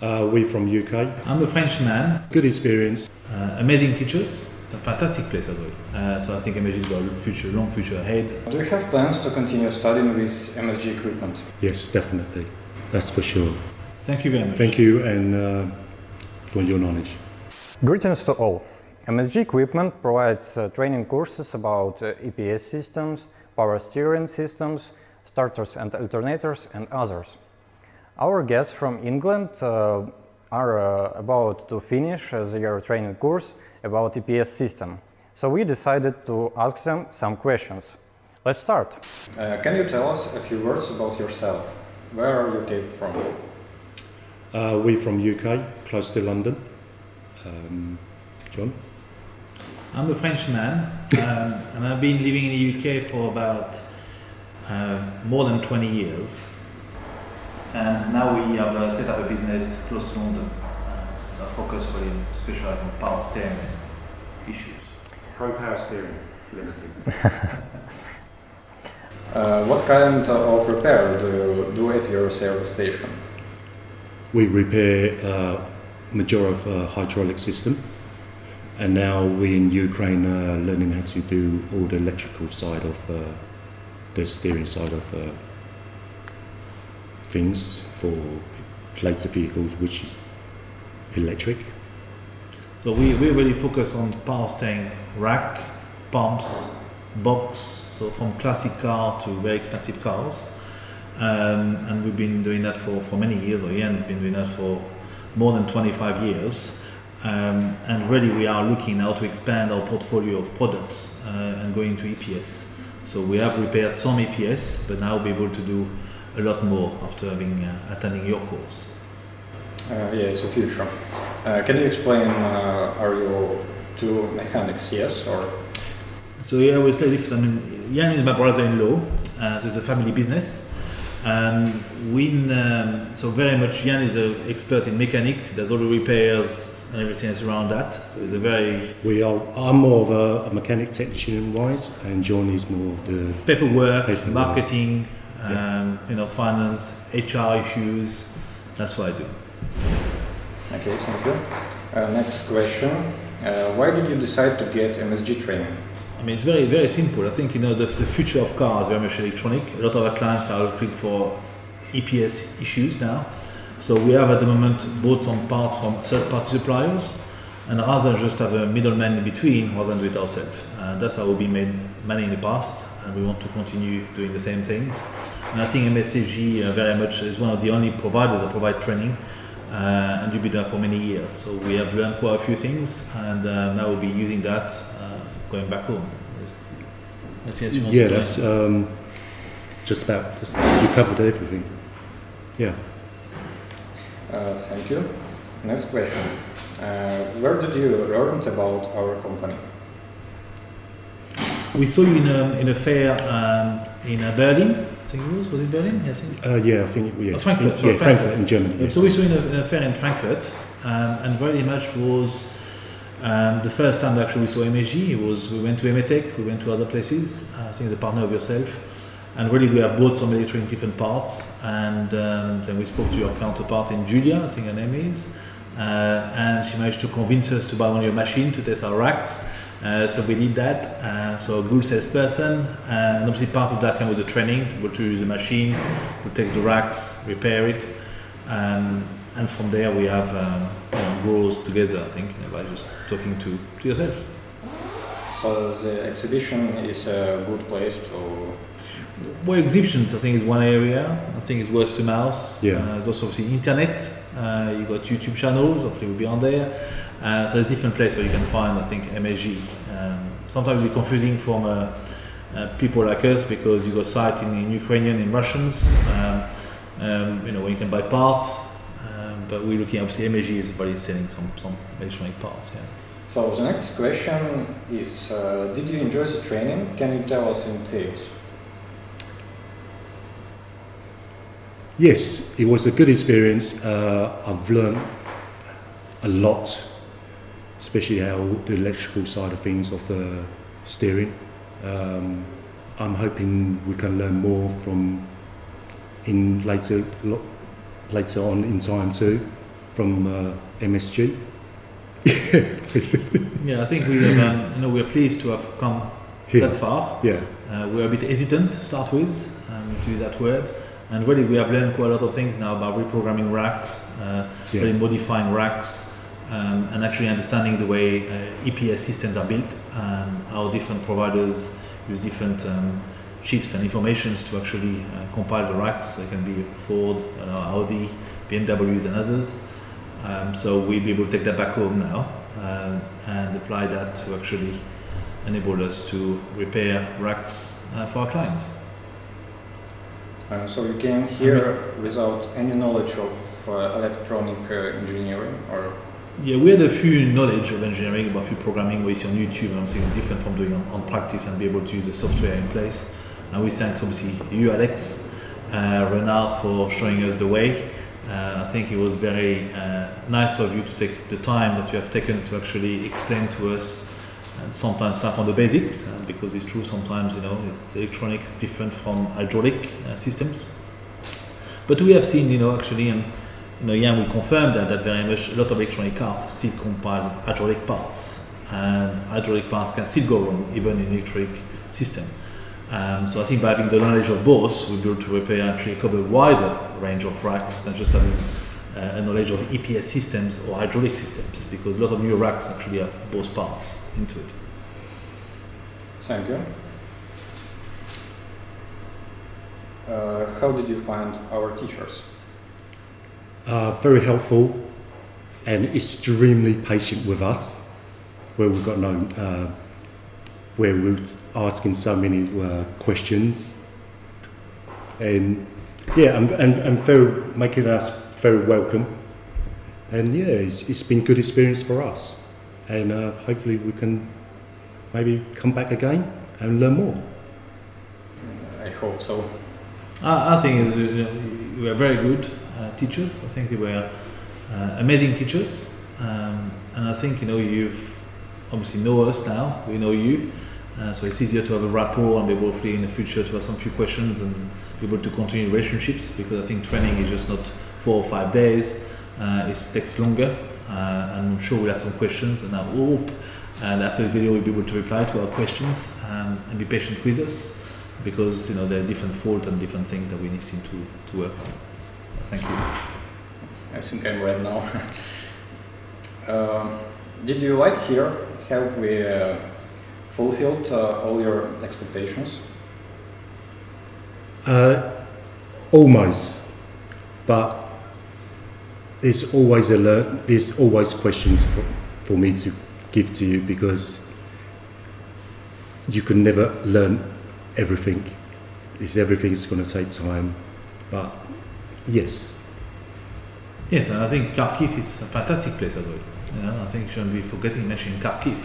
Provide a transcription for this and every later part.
We're from UK. I'm a Frenchman. Good experience. Amazing teachers. A fantastic place as well. So I think MSG has got a long future ahead. Do you have plans to continue studying with MSG equipment? Yes, definitely. That's for sure. Thank you very much. Thank you and for your knowledge. Greetings to all. MSG Equipment provides training courses about EPS systems, power steering systems, starters and alternators, and others. Our guests from England are about to finish their training course about EPS system. So we decided to ask them some questions. Let's start. Can you tell us a few words about yourself? Where are you from? We're from UK, close to London. John? I'm a Frenchman and I've been living in the UK for about more than 20 years. And now we have set up a business close to London. Our focus really specializes on power steering issues. Pro Power Steering Limited. What kind of repair do you do at your service station? We repair majority of hydraulic system, and now we're in Ukraine learning how to do all the electrical side of the steering side of things for later vehicles, which is electric. So we really focus on power steering rack, pumps, box, so from classic car to very expensive cars. And we've been doing that for many years, or Ian has been doing that for more than 25 years. And really we are looking now to expand our portfolio of products and going to EPS. So we have repaired some EPS, but now we'll be able to do a lot more after having attending your course. Yeah, it's a future. Can you explain, are you two mechanics, yes? Or? So yeah, we're slightly different. I mean, Jan is my brother-in-law, so it's a family business. So very much Jan is an expert in mechanics, he does all the repairs and everything that's around that. So it's a very... I'm more of a mechanic technician wise, and John is more of the... paperwork, marketing, finance, HR issues, that's what I do. Okay, thank you. Next question. Why did you decide to get MSG training? I mean, it's very, very simple. I think, the future of cars is very much electronic. A lot of our clients are looking for EPS issues now. So we have at the moment bought some parts from third-party suppliers, and rather than just have a middleman in between, rather than do it ourselves. That's how we've made money in the past, and we want to continue doing the same things. And I think MSG very much is one of the only providers that provide training, and we've been there for many years. So we have learned quite a few things, and now we'll be using that going back home. That's just about, you covered everything. Yeah. Thank you. Next question. Where did you learn about our company? We saw you in a fair in Berlin. I think it was it Berlin? Yeah, I think. Frankfurt. Frankfurt in Germany. Yeah. So we saw you in a fair in Frankfurt, and very much was the first time actually we saw MSG. We went to Emetech, we went to other places. I think as a partner of yourself, and really we have bought some electronic different parts. And then we spoke to your counterpart in Julia, I think her name is, and she managed to convince us to buy one of your machines to test our racks. So we did that, so a good salesperson, and obviously part of that came with the training, to be able to use the machines, to test the racks, repair it, and from there we have grows together, I think, by just talking to yourself. So the exhibition is a good place to... Well, exhibitions I think is one area. I think it's word to mouth. Yeah. There's also obviously internet, you've got YouTube channels, hopefully we'll be on there. So there's different places where you can find, I think, MSG. Sometimes it'll be confusing from people like us because you've got site in Ukrainian and Russians, where you can buy parts. But we're looking, obviously, MSG is everybody selling some electronic parts. Yeah. So the next question is, did you enjoy the training? Can you tell us in details? Yes, it was a good experience. I've learned a lot, especially how the electrical side of things of the steering. I'm hoping we can learn more from later on in time too, from MSG. Yeah, I think we have, you know, we are pleased to have come that far. Yeah. We're a bit hesitant to start with, to use that word. And really, we have learned quite a lot of things now about reprogramming racks, really modifying racks, and actually understanding the way EPS systems are built, how different providers use different chips and informations to actually compile the racks. They can be Ford, Audi, BMWs and others. So we'll be able to take that back home now and apply that to actually enable us to repair racks for our clients. So you came here without any knowledge of electronic engineering, or? Yeah, we had a few knowledge of engineering, about a few programming we see on YouTube, and obviously it's different from doing on practice and be able to use the software in place. And we thanks obviously you, Alex, Renard, for showing us the way. I think it was very nice of you to take the time that you have taken to actually explain to us, and sometimes start on the basics, because it's true sometimes, you know, it's electronics different from hydraulic systems. But we have seen, you know, actually, and you know, Jan will confirm that very much a lot of electronic cars still comprise of hydraulic parts, and hydraulic parts can still go wrong even in electric system. So I think by having the knowledge of both, we'll be able to repair, actually cover a wider range of racks than just having a knowledge of EPS systems or hydraulic systems, because a lot of new racks actually have both parts into it. Thank you. How did you find our teachers? Very helpful and extremely patient with us, where we've got no, where we're asking so many questions, and yeah, and very making us very welcome, and yeah, it's been good experience for us, and hopefully we can maybe come back again and learn more. I hope so. I think it was, you know, we were very good teachers. I think they were amazing teachers, and I think, you know, you've obviously know us now, we know you, so it's easier to have a rapport and be able hopefully in the future to have some few questions and be able to continue relationships, because I think training is just not 4 or 5 days, it takes longer, and I'm sure we'll have some questions, and I hope and after the video we'll be able to reply to our questions, and be patient with us, because, you know, there's different faults and different things that we need to work on. Thank you. I think I'm ready now. Did you like here? Have we fulfilled all your expectations? Almost, but there's always there's always questions for me to give to you, because you can never learn everything. Everything's going to take time, but yes. Yes, and I think Kharkiv is a fantastic place as well. You know, I think you shouldn't be forgetting mentioning Kharkiv.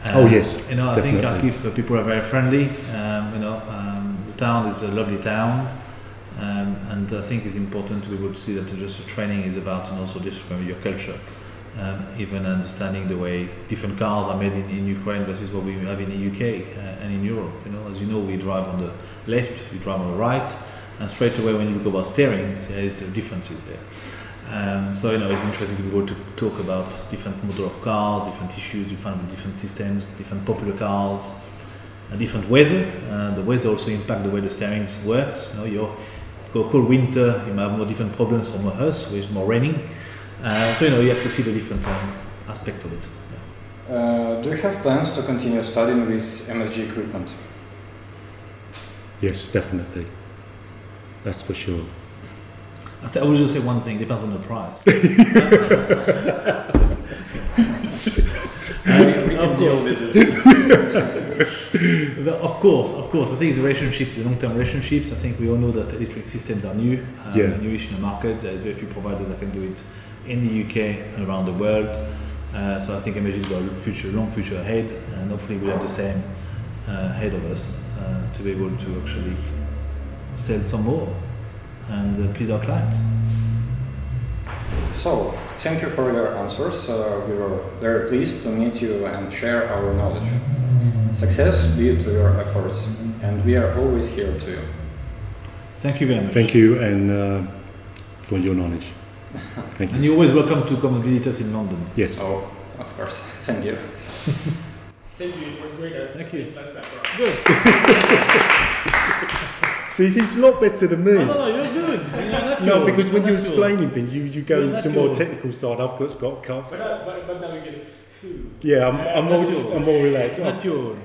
Oh yes, you know, I definitely. think Kharkiv people are very friendly. You know, the town is a lovely town, and I think it's important to be able to see that just the training is about, and also describing your culture, even understanding the way different cars are made in Ukraine versus what we have in the UK and in Europe. You know, as you know, we drive on the left, we drive on the right, and straight away when you look about steering, there is differences there. So, you know, it's interesting to be able to talk about different model of cars, different issues you find with different systems, different popular cars, different weather. The weather also impact the way the steering works. You know, you go cold winter, you might have more different problems from us, where it's more raining. So, you know, you have to see the different aspects of it. Do you have plans to continue studying with MSG equipment? Yes, definitely. That's for sure. I would just say one thing, depends on the price. We can deal with it. Of course. I think it's relationships, the long-term relationships. I think we all know that electric systems are new, newish in the market. There's very few providers that can do it in the UK and around the world. So I think MSG's got a long future ahead, and hopefully we'll have the same ahead of us to be able to actually sell some more and please our clients. So, thank you for your answers. We were very pleased to meet you and share our knowledge. Success be to your efforts, and we are always here to you. Thank you very much. Thank you, and for your knowledge. Thank you. And you're always welcome to come and visit us in London. Yes. Oh, of course. Thank you. Thank you. It was great. Thank you. Let's back up. Good. See, he's a lot better than me. No, you're good. You're natural. No, because when you're natural. explaining things, you go You're to more natural. technical side. I've got cups. But now we get it. Yeah, I'm more relaxed. Natural.